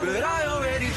but I already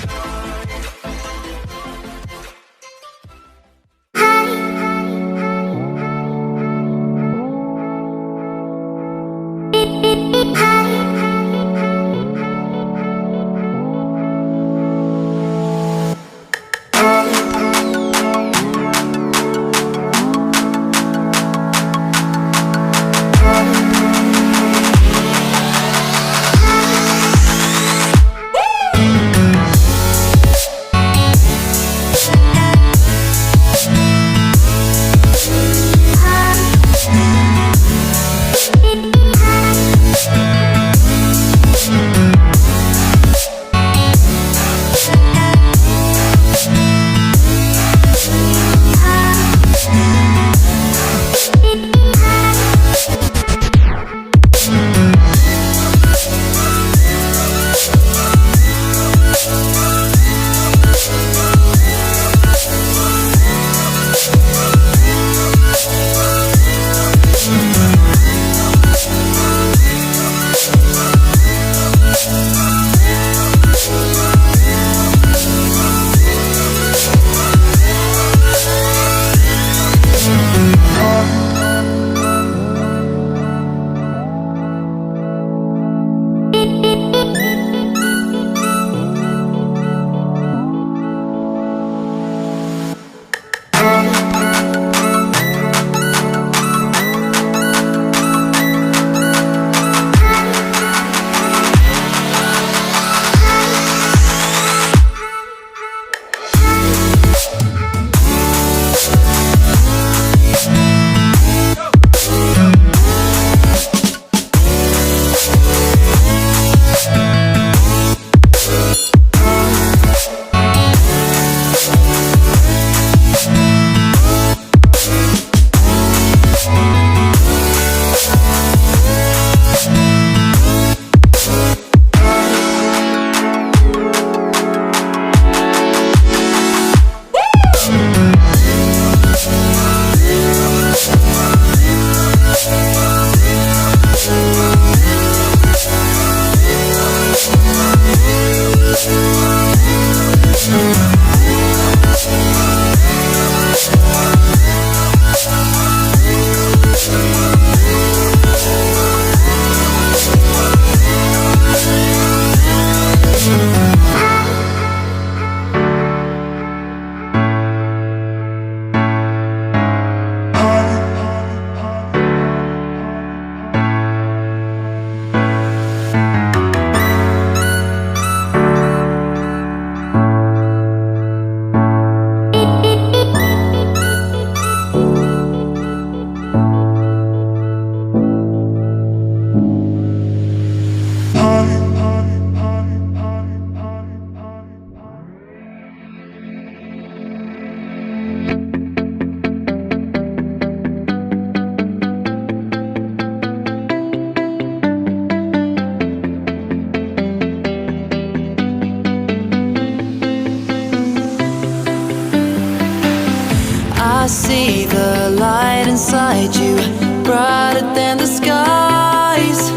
I see the light inside you, brighter than the skies.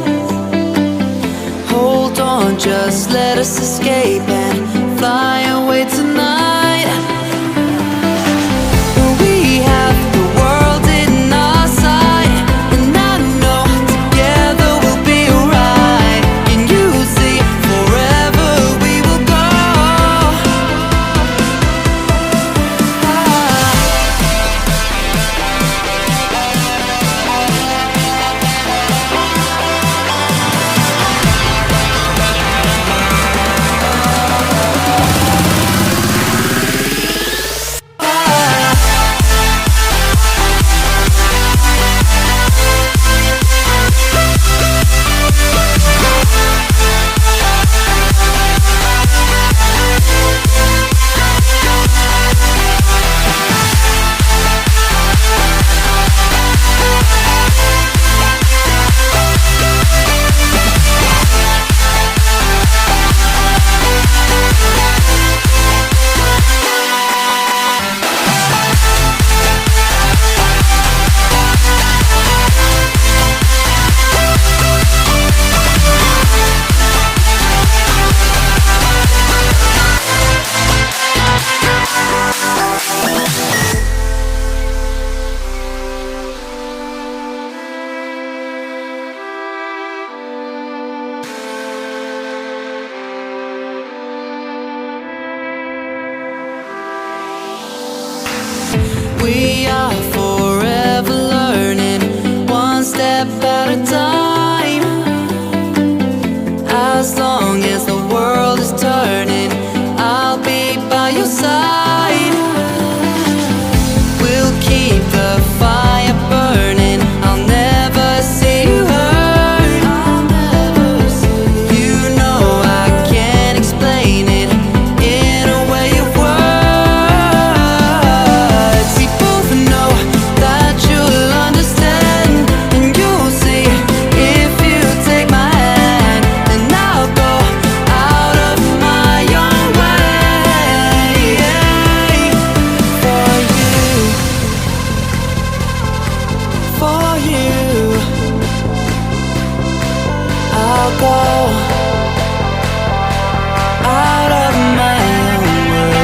Hold on, just let us escape and fly away tonight. We have the world in our sight, and I know together we'll be alright. Can you see forever we will go? I'll go out of my own way.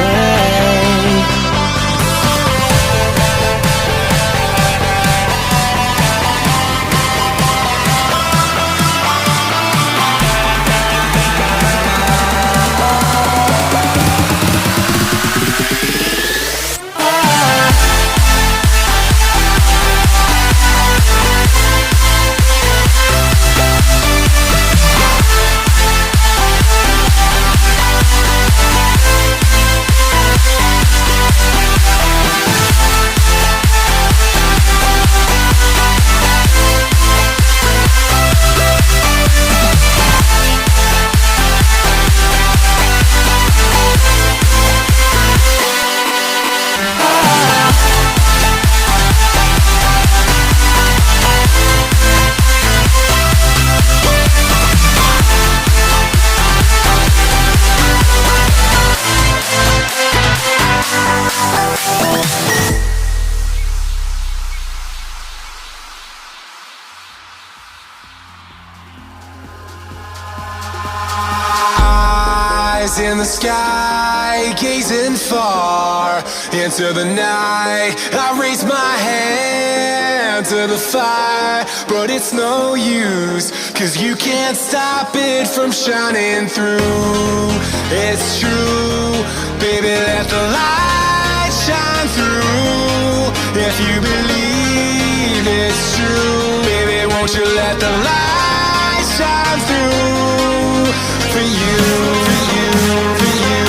In the sky, gazing far into the night, I raise my hand to the fire, but it's no use, 'cause you can't stop it from shining through. It's true, baby, let the light shine through. If you believe it's true, baby, won't you let the light shine through for you, for you, for you,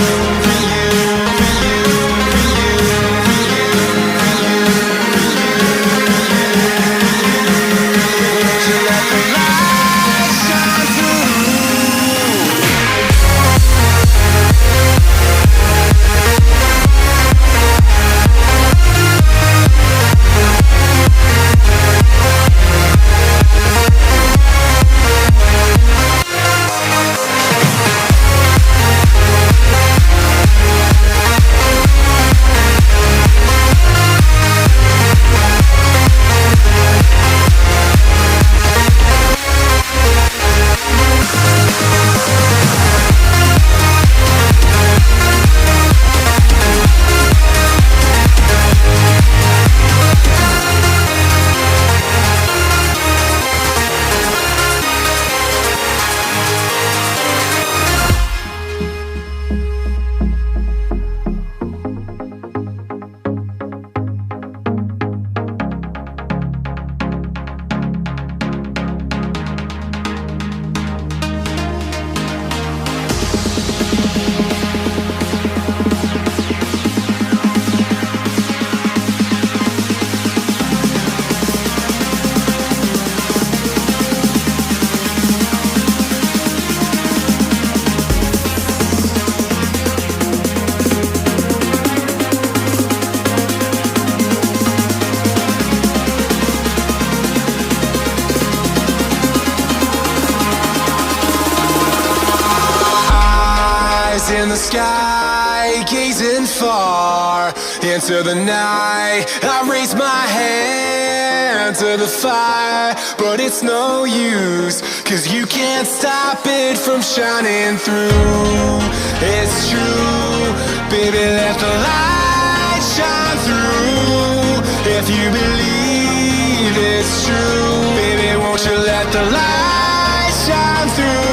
for you, for you, for you, for you, for you, won't you let the light shine through? In the sky, gazing far into the night, I raise my hand to the fire, but it's no use, 'cause you can't stop it from shining through. It's true, baby, let the light shine through. If you believe it's true, baby, won't you let the light shine through?